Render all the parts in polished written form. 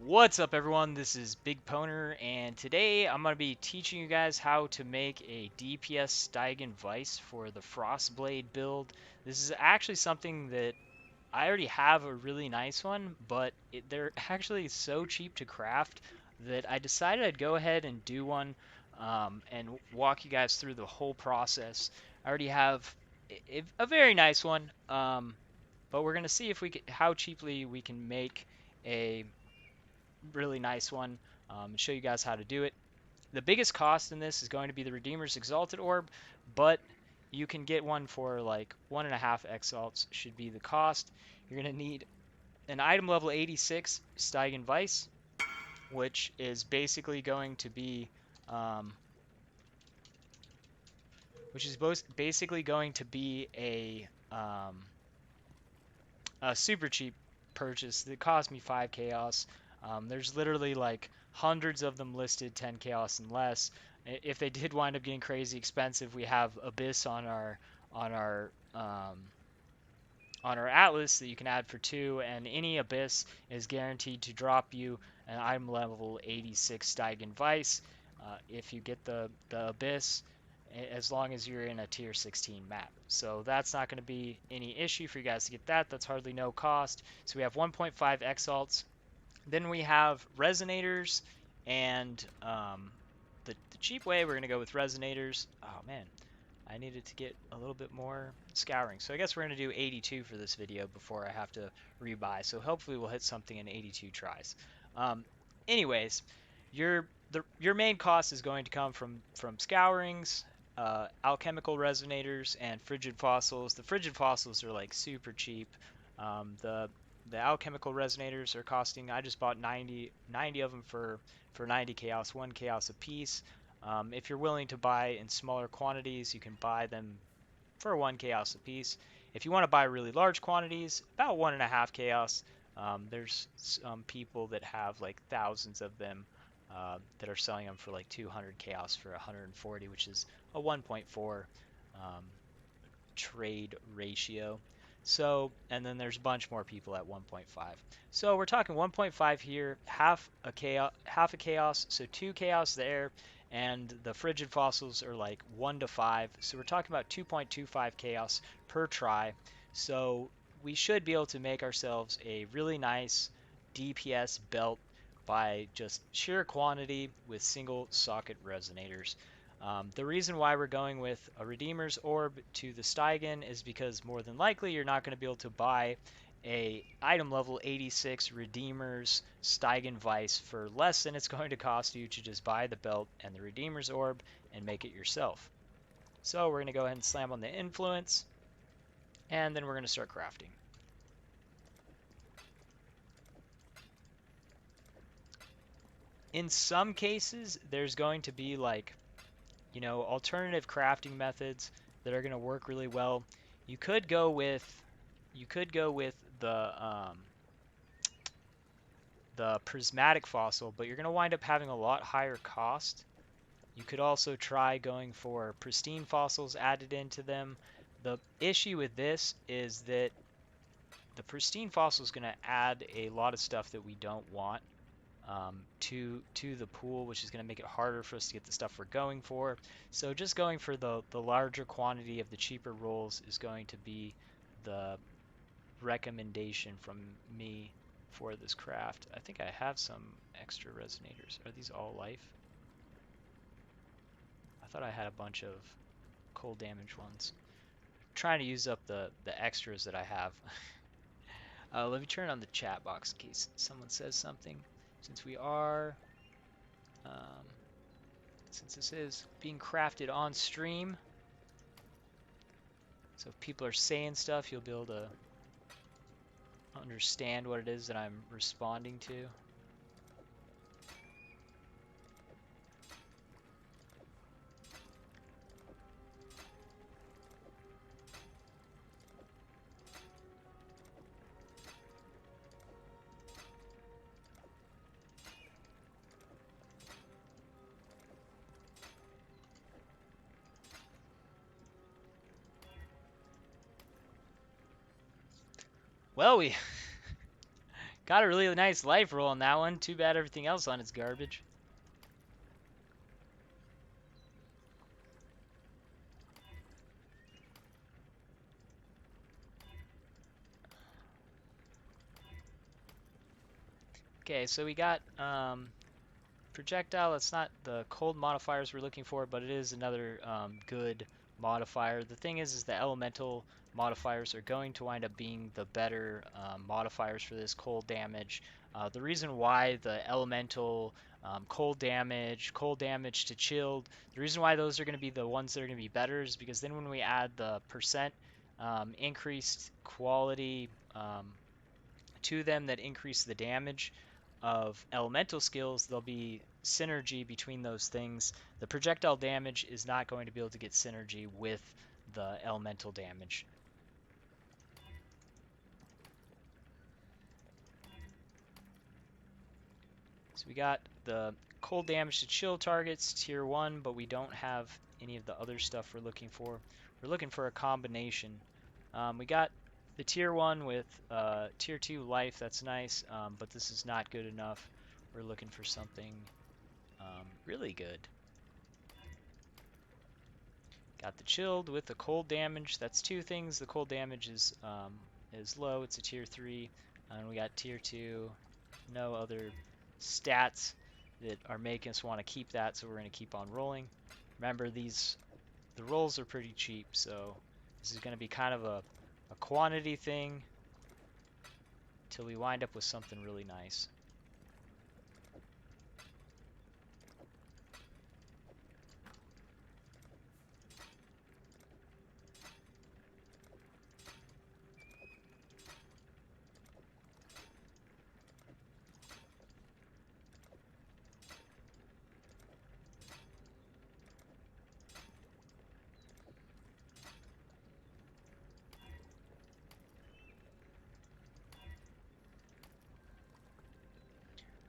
What's up everyone, this is BigPowner, and today I'm going to be teaching you guys how to make a DPS Steigen Vice for the Frostblade build. This is actually something that I already have a really nice one, but they're actually so cheap to craft that I decided I'd go ahead and do one and walk you guys through the whole process. I already have a very nice one, but we're going to see if how cheaply we can make a really nice one, and show you guys how to do it. The biggest cost in this is going to be the Redeemer's Exalted Orb, but you can get one for like 1.5 exalts should be the cost. You're going to need an item level 86 Steigen Vice, which is basically going to be um, basically going to be a super cheap purchase that cost me 5 chaos. There's literally like hundreds of them listed 10 chaos and less. If they did wind up getting crazy expensive, we have Abyss on our on our Atlas that you can add for 2, and any Abyss is guaranteed to drop you an item level 86 Steigen Vice if you get the Abyss, as long as you're in a tier 16 map. So that's not going to be any issue for you guys to get that. That's hardly no cost. So we have 1.5 exalts. Then we have resonators, and the cheap way we're going to go with resonators. Oh man, I needed to get a little bit more scouring. So I guess we're going to do 82 for this video before I have to rebuy. So hopefully we'll hit something in 82 tries. Um, anyways, your main cost is going to come from scourings, alchemical resonators, and frigid fossils. The frigid fossils are like super cheap. The alchemical resonators are costing. I just bought 90 of them for 90 chaos, 1 chaos a piece. If you're willing to buy in smaller quantities, you can buy them for 1 chaos a piece. If you want to buy really large quantities, about 1.5 chaos. There's some people that have like thousands of them that are selling them for like 200 chaos for 140, which is a 1.4 um, trade ratio. So, and then there's a bunch more people at 1.5. So we're talking 1.5 here, half a chaos, so 2 chaos there, and the frigid fossils are like 1 to 5. So we're talking about 2.25 chaos per try. So we should be able to make ourselves a really nice DPS belt by just sheer quantity with single socket resonators. The reason why we're going with a Redeemer's Orb to the Steigen is because more than likely you're not going to be able to buy a item level 86 Redeemer's Steigen Vice for less than it's going to cost you to just buy the belt and the Redeemer's Orb and make it yourself. So we're going to go ahead and slam on the Influence, and then we're going to start crafting. In some cases, there's going to be like, alternative crafting methods that are going to work really well. You could go with the prismatic fossil, but you're going to wind up having a lot higher cost. You could also try going for pristine fossils added into them. The issue with this is that the pristine fossil is going to add a lot of stuff that we don't want to the pool, which is going to make it harder for us to get the stuff we're going for. So just going for the larger quantity of the cheaper rolls is going to be the recommendation from me for this craft. I think I have some extra resonators. Are these all life? I thought I had a bunch of cold damage ones. I'm trying to use up the extras that I have. Let me turn on the chat box in case someone says something. Since we are um, since this is being crafted on stream, so if people are saying stuff, you'll be able to understand what it is that I'm responding to. Well, we Got a really nice life roll on that one. Too bad everything else on it's garbage. Okay, so we got projectile. It's not the cold modifiers we're looking for, but it is another good modifier. The thing is the elemental modifiers are going to wind up being the better modifiers for this cold damage. The reason why the elemental cold damage to chilled, the reason why those are going to be the ones that are going to be better is because then when we add the percent increased quality to them that increase the damage of elemental skills, there'll be synergy between those things. The projectile damage is not going to be able to get synergy with the elemental damage. So we got the cold damage to chill targets, tier 1, but we don't have any of the other stuff we're looking for. We're looking for a combination. We got the tier 1 with tier 2 life, that's nice, but this is not good enough. We're looking for something really good. Got the chilled with the cold damage. That's two things. The cold damage is low. It's a tier 3. And we got tier 2. No other stats that are making us want to keep that, so we're going to keep on rolling. Remember, the rolls are pretty cheap, so this is going to be kind of a quantity thing till we wind up with something really nice.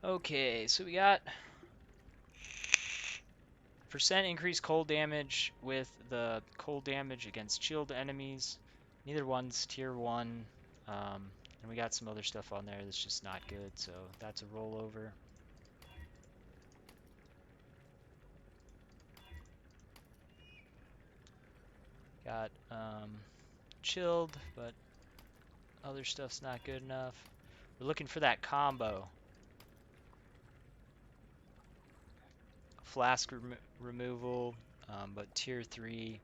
Okay, so we got percent increased cold damage with the cold damage against chilled enemies. Neither one's tier 1. And we got some other stuff on there that's just not good, so that's a rollover. Got chilled, but other stuff's not good enough. We're looking for that combo. Flask removal, but tier 3.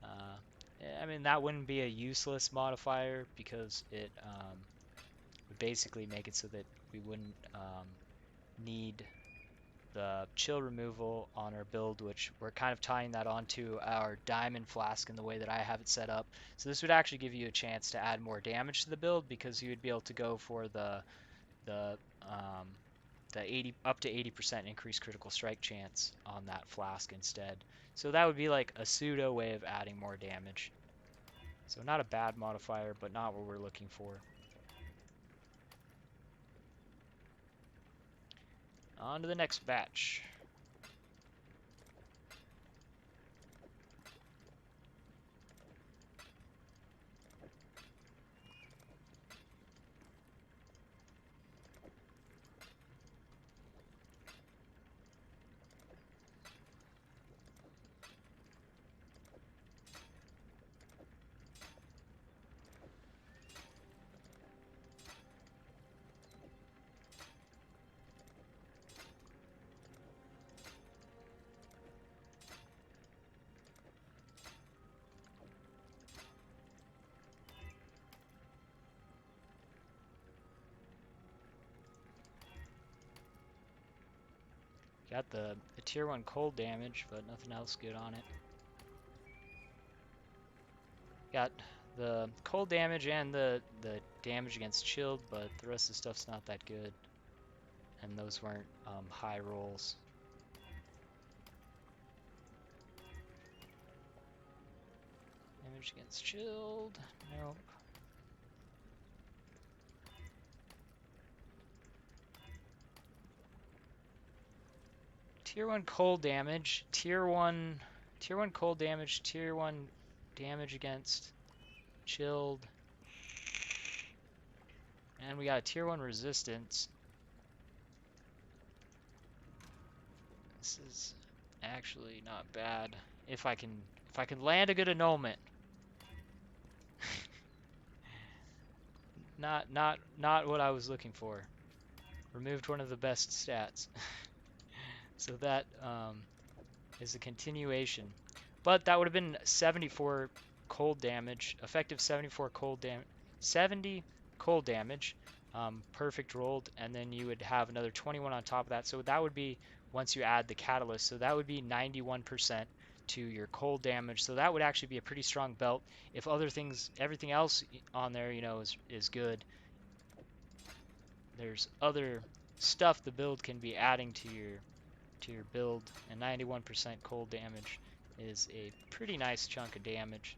I mean, that wouldn't be a useless modifier because it would basically make it so that we wouldn't need the chill removal on our build, which we're kind of tying that onto our diamond flask in the way that I have it set up. So this would actually give you a chance to add more damage to the build because you would be able to go for the 80 up to 80% increased critical strike chance on that flask instead. So that would be like a pseudo way of adding more damage. So not a bad modifier, but not what we're looking for. On to the next batch. Got the tier 1 cold damage, but nothing else good on it. Got the cold damage and the damage against chilled, but the rest of the stuff's not that good. And those weren't high rolls. Damage against chilled, nope. Tier 1 cold damage, tier 1 cold damage, tier 1 damage against chilled. And we got a tier 1 resistance. This is actually not bad. If I can land a good annulment. Not what I was looking for. Removed one of the best stats. So that is a continuation. But that would have been 74 cold damage, effective 74 cold damage, 70 cold damage, perfect rolled, and then you would have another 21 on top of that. So that would be, once you add the catalyst, so that would be 91% to your cold damage. So that would actually be a pretty strong belt. If other things, everything else on there, you know, is good, there's other stuff the build can be adding to your build, and 91% cold damage is a pretty nice chunk of damage.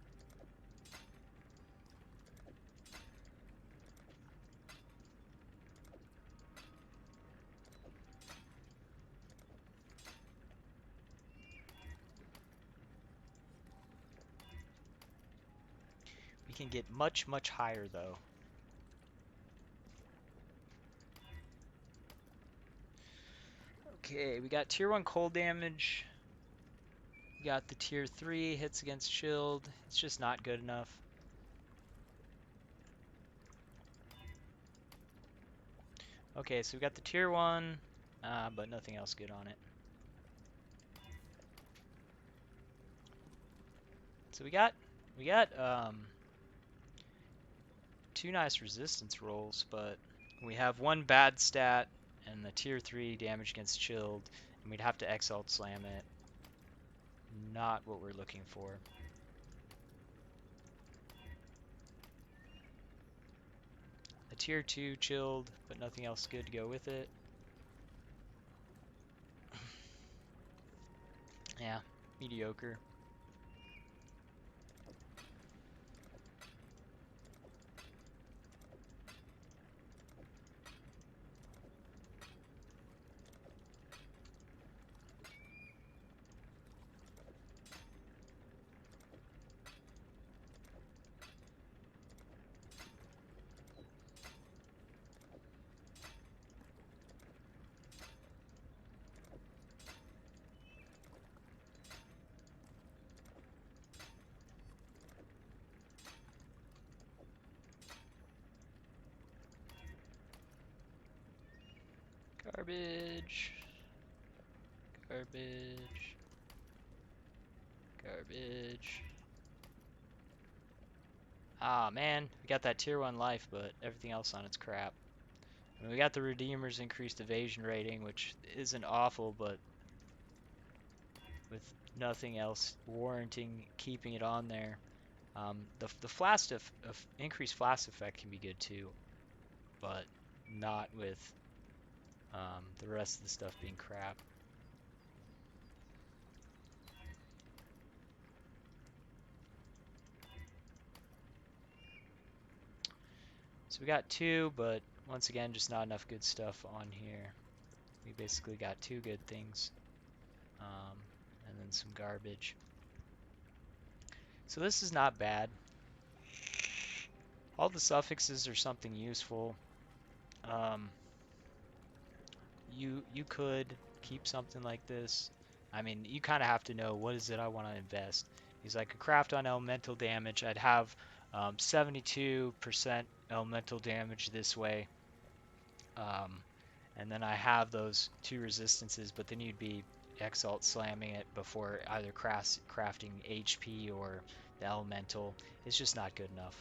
We can get much, much higher though. Okay, we got tier 1 cold damage. We got the tier 3 hits against shield. It's just not good enough. Okay, so we got the tier 1, but nothing else good on it. So we got 2 nice resistance rolls, but we have 1 bad stat and the tier 3 damage against shield, and we'd have to exalt slam it. Not what we're looking for. A tier 2 chilled, but nothing else good to go with it. Yeah, mediocre. Garbage. Garbage. Garbage. Ah, man. We got that tier 1 life, but everything else on it's crap. I mean, we got the Redeemer's increased evasion rating, which isn't awful, but with nothing else warranting keeping it on there. The flask of increased flask effect can be good too, but not with the rest of the stuff being crap. So we got 2, but once again, just not enough good stuff on here. We basically got 2 good things, and then some garbage. So this is not bad. All the suffixes are something useful. You could keep something like this. I mean, you kind of have to know what is it I want to invest. Because I could craft on elemental damage. I'd have 72% elemental damage this way. And then I have those 2 resistances, but then you'd be exalt slamming it before either crafting HP or the elemental. It's just not good enough.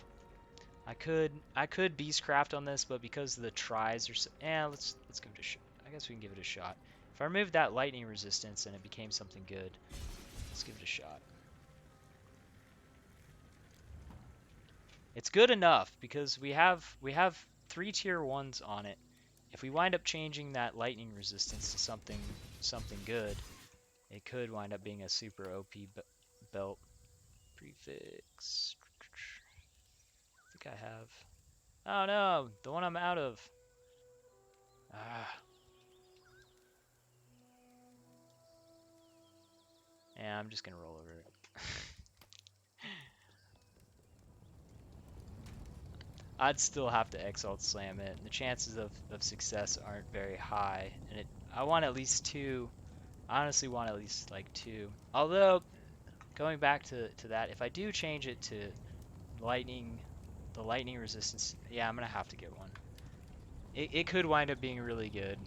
I could beastcraft on this, but because the tries are so, let's give it a shot. I guess we can give it a shot. If I removed that lightning resistance and it became something good, let's give it a shot. It's good enough because we have 3 tier 1s on it. If we wind up changing that lightning resistance to something good, it could wind up being a super OP belt. Prefix. I think I have. Oh no, the one I'm out of. Yeah, I'm just gonna roll over it. I'd still have to exalt slam it, and the chances of success aren't very high. And I want at least two. I honestly want at least like two. Although, going back to that, if I do change it to lightning, the lightning resistance, yeah, I'm gonna have to get one. It could wind up being really good.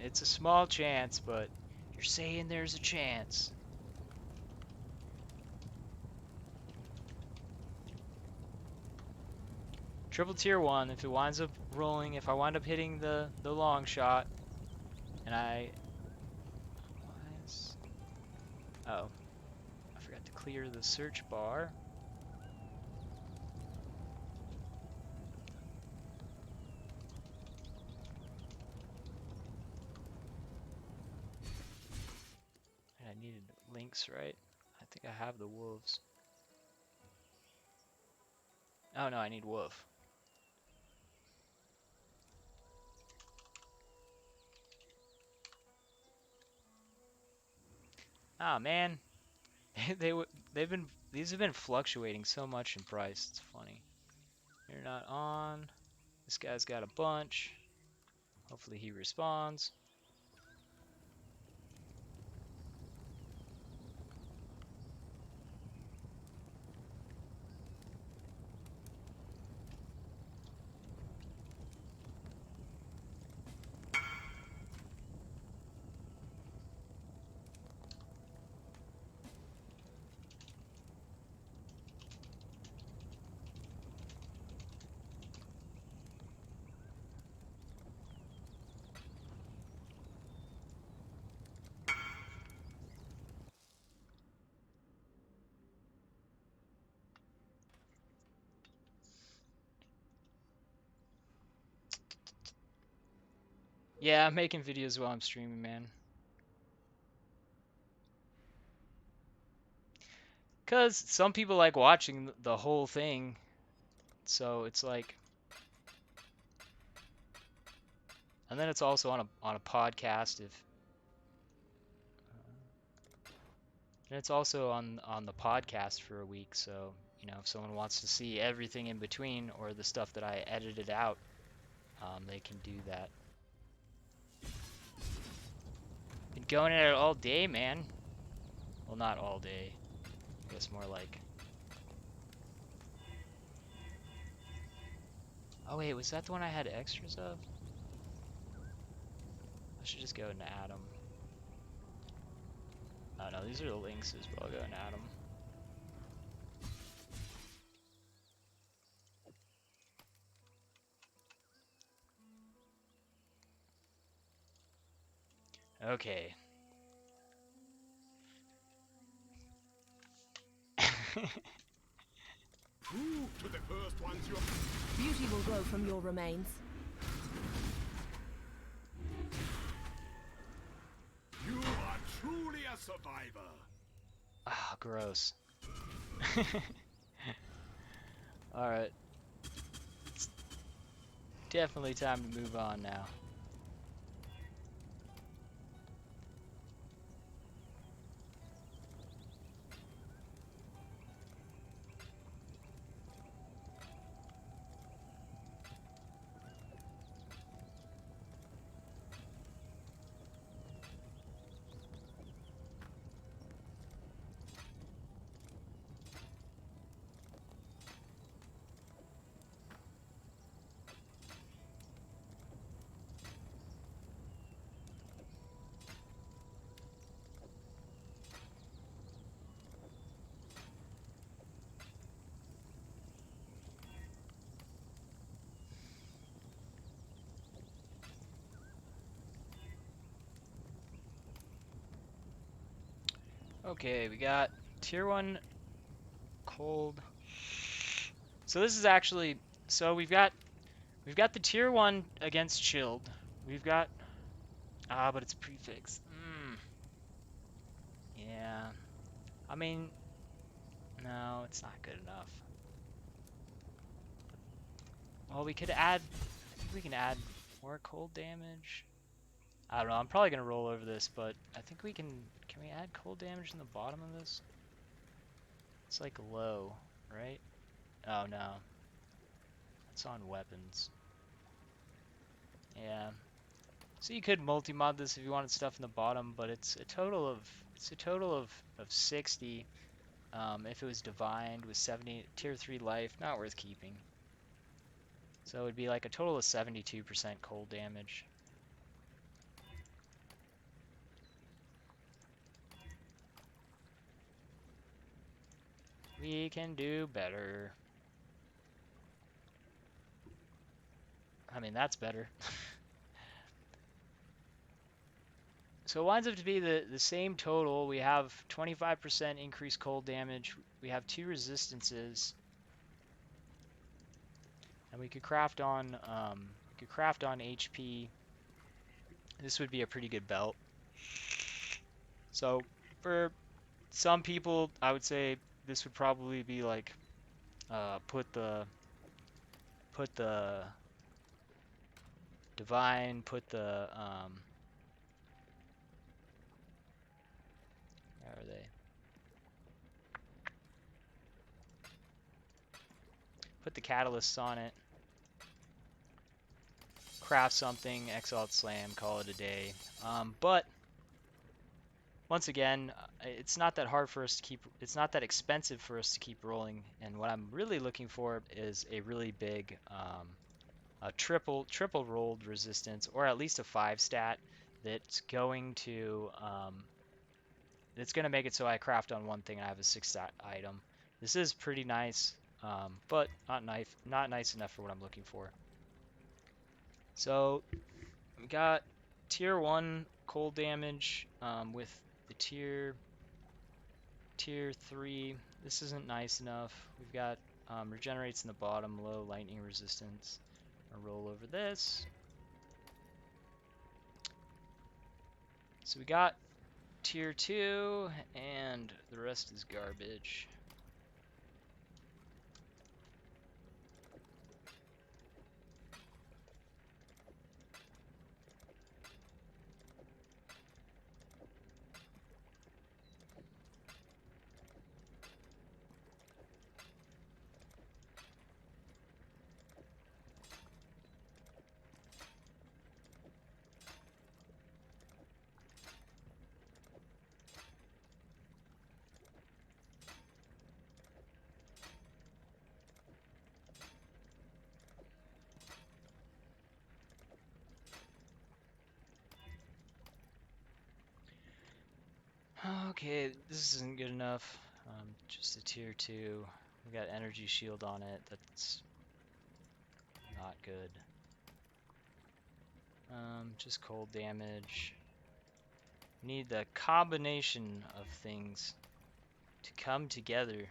It's a small chance, but you're saying there's a chance. Triple tier 1, if it winds up rolling, if I wind up hitting the long shot, and oh, I forgot to clear the search bar. And I needed links, right? I think I have the wolves. Oh no, I need wolf. Ah man, these have been fluctuating so much in price. It's funny. You're not on. This guy's got a bunch. Hopefully he responds. Yeah, I'm making videos while I'm streaming, man. Cause some people like watching the whole thing, so it's like, and then it's also on a podcast if, and it's also on the podcast for a week. So if someone wants to see everything in between or the stuff that I edited out, they can do that. Been going at it all day, man. Well, not all day. I guess more like. Oh wait, was that the one I had extras of? I should just go and add them. Oh no, these are the links, but I'll go and add them. Okay. To the first ones Beauty will grow from your remains. You are truly a survivor. Ah, gross. Alright. It's definitely time to move on now. Okay, we got tier 1 cold. So this is actually, so we've got the tier 1 against chilled. We've got but it's prefix. Yeah. I mean, no, it's not good enough. Well, we could add, I think we can add more cold damage. I don't know, I'm probably gonna roll over this, but I think we can we add cold damage in the bottom of this? It's like low, right? Oh no. What's on weapons? Yeah. So you could multi-mod this if you wanted stuff in the bottom, but it's a total of 60. If it was divined with 70 tier 3 life, not worth keeping. So it would be like a total of 72% cold damage. We can do better. I mean, that's better. So it winds up to be the same total. We have 25% increased cold damage. We have 2 resistances. And we could craft on HP. This would be a pretty good belt. So for some people, I would say this would probably be like put the divine, put the where are they? Put the catalysts on it. Craft something, exalt slam, call it a day. But once again, it's not that hard for us to keep. It's not that expensive for us to keep rolling. And what I'm really looking for is a really big a triple rolled resistance, or at least a 5 stat that's going to make it so I craft on one thing and I have a 6 stat item. This is pretty nice, but not nice enough for what I'm looking for. So we got tier 1 cold damage with the tier 3. This isn't nice enough. We've got regenerates in the bottom, low lightning resistance. I'll roll over this. So we got tier 2, and the rest is garbage. Okay, this isn't good enough. Just a tier 2. We got energy shield on it. That's not good. Just cold damage. Need the combination of things to come together.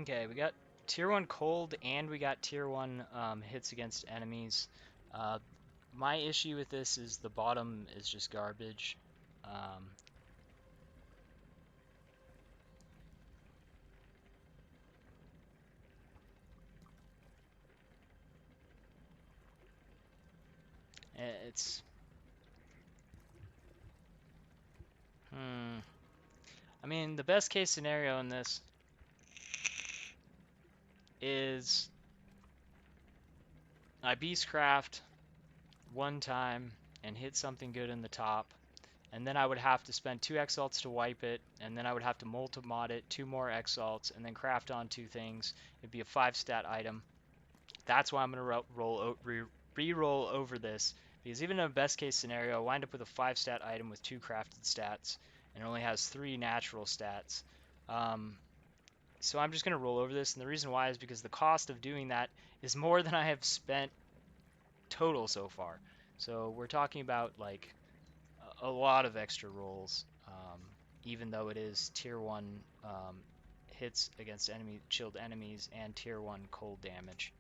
Okay, we got tier 1 cold and we got tier 1 hits against enemies. Uh, my issue with this is the bottom is just garbage. Um, it's I mean, the best case scenario in this is I beastcraft one time and hit something good in the top, and then I would have to spend 2 exalts to wipe it, and then I would have to multi-mod it, 2 more exalts, and then craft on 2 things. It'd be a 5-stat item. That's why I'm going to re-roll over this, because even in a best case scenario, I wind up with a 5-stat item with 2 crafted stats, and it only has 3 natural stats. So I'm just going to roll over this, and the reason why is because the cost of doing that is more than I have spent total so far. So we're talking about like a lot of extra rolls, even though it is tier 1 hits against chilled enemies and tier 1 cold damage.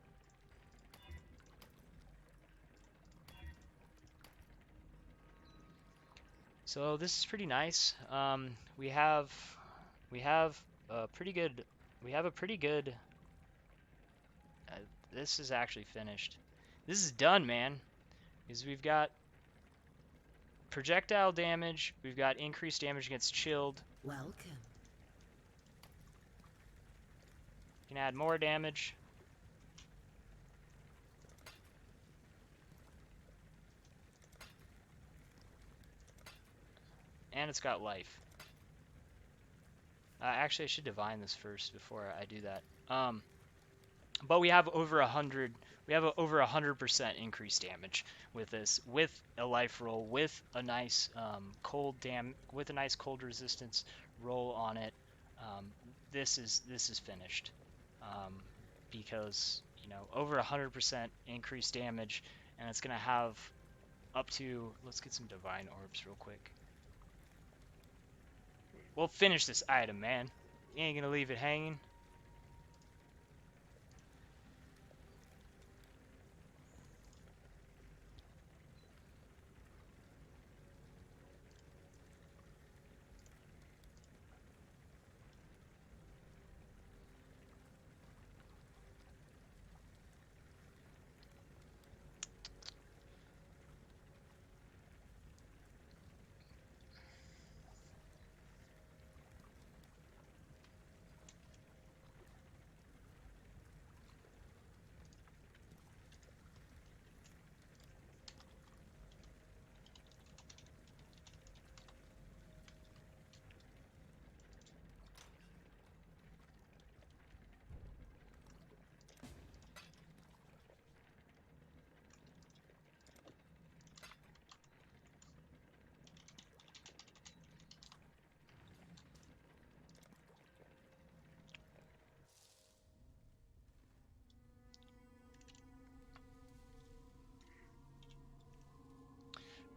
So this is pretty nice. We have a pretty good this is actually finished. This is done, man. Because we've got projectile damage, we've got increased damage against chilled. Welcome. You can add more damage. And it's got life. Actually, I should divine this first before I do that. But we have over 100. We have over 100% increased damage with this, with a life roll, with a nice with a nice cold resistance roll on it. This is finished, because over 100% increased damage, and it's gonna have up to. Let's get some divine orbs real quick. We'll finish this item, man. You ain't gonna leave it hanging.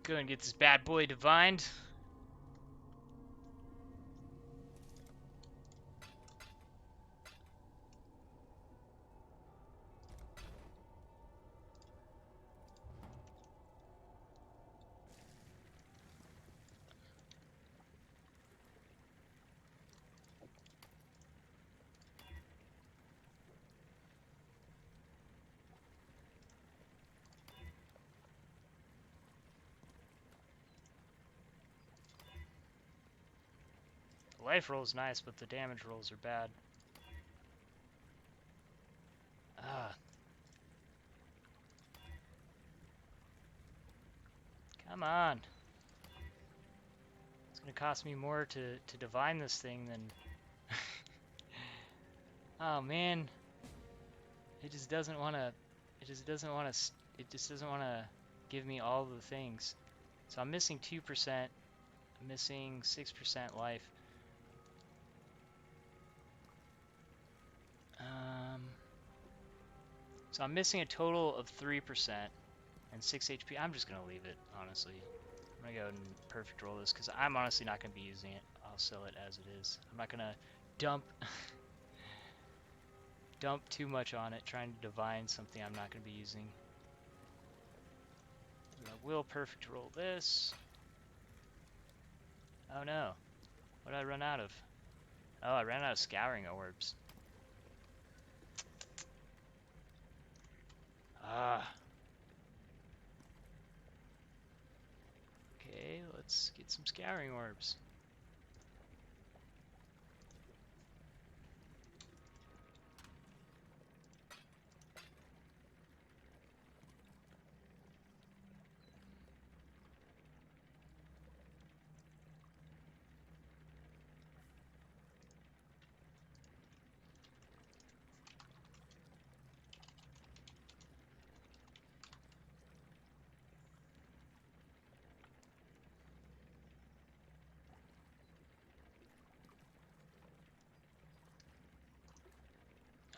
Go and get this bad boy divined. The life roll is nice, but the damage rolls are bad. Ah. Come on. It's gonna cost me more to divine this thing than... Oh man. It just doesn't wanna... It just doesn't wanna give me all the things. So I'm missing 2%. I'm missing 6% life. So I'm missing a total of 3% and 6 HP. I'm just gonna leave it, honestly. I'm gonna go ahead and perfect roll this because I'm honestly not gonna be using it. I'll sell it as it is. I'm not gonna dump dump too much on it trying to divine something I'm not gonna be using. I will perfect roll this. Oh no. What did I run out of? Oh, I ran out of scouring orbs. Ah. Okay, let's get some scouring orbs.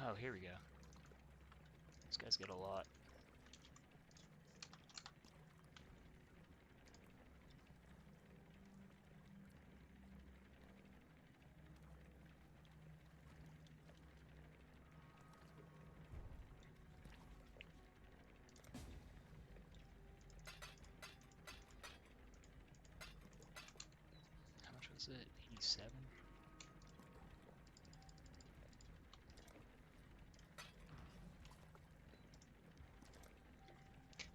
Oh, here we go. These guys get a lot. How much was it? 87?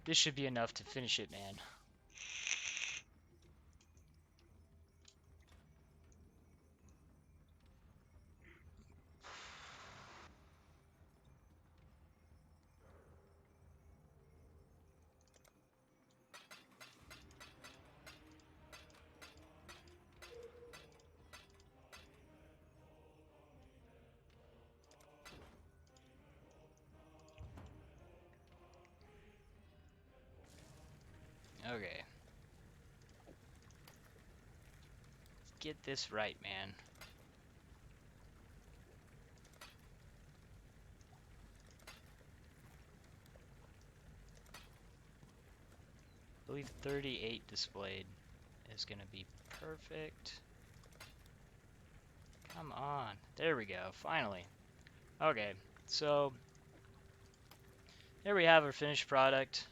This should be enough to finish it, man. Okay. Get this right, man. I believe 38 displayed is going to be perfect. Come on. There we go. Finally. Okay. So, there we have our finished product.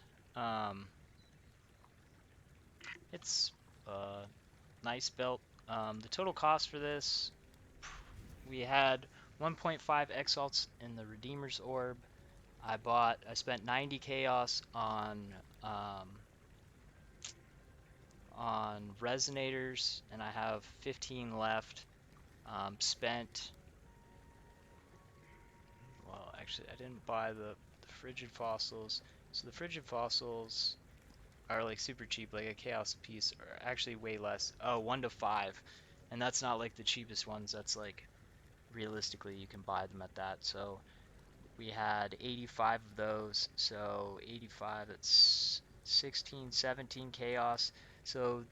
It's a nice belt. The total cost for this, we had 1.5 exalts in the Redeemer's Orb. I spent 90 chaos on resonators, and I have 15 left. Spent, well, actually, I didn't buy the frigid fossils. So the frigid fossils are like super cheap, like a chaos piece, or actually way less. Oh, 1 to 5. And that's not like the cheapest ones. That's like realistically you can buy them at that. So we had 85 of those. So 85, that's 16, 17 chaos. So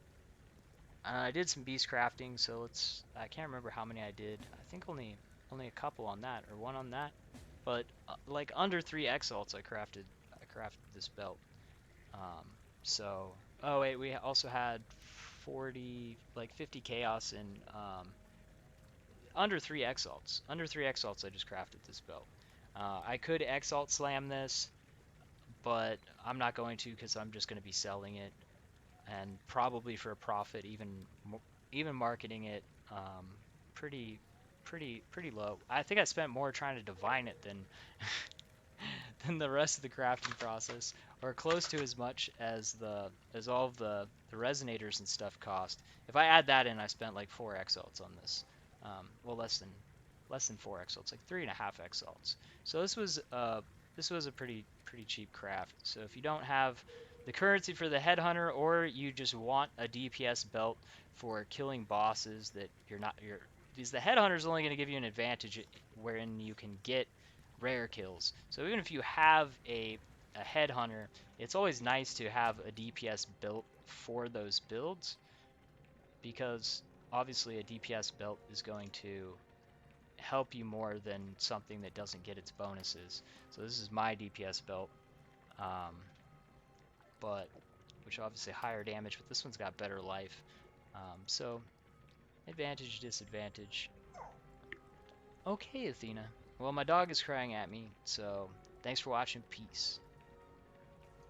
I did some beast crafting, so I can't remember how many I did. I think only a couple on that, or one on that. But like under 3 exalts I crafted this belt. Um, so oh wait, we also had 40, like 50 chaos and under 3 exalts. Under 3 exalts I just crafted this belt. I could exalt slam this, but I'm not going to because I'm just going to be selling it, and probably for a profit, even marketing it pretty pretty low. I think I spent more trying to divine it than than the rest of the crafting process, or close to as much as all of the resonators and stuff cost. If I add that in, I spent like 4 exalts on this. Well, less than 4 exalts, like 3.5 exalts. So this was a pretty cheap craft. So if you don't have the currency for the headhunter, or you just want a DPS belt for killing bosses that you're because the headhunter is only going to give you an advantage wherein you can get rare kills. So even if you have a headhunter, it's always nice to have a DPS built for those builds, because obviously a DPS belt is going to help you more than something that doesn't get its bonuses. So this is my DPS belt, um, but which obviously higher damage, but this one's got better life. So advantage, disadvantage. Okay, Athena. Well, my dog is crying at me, so thanks for watching. Peace.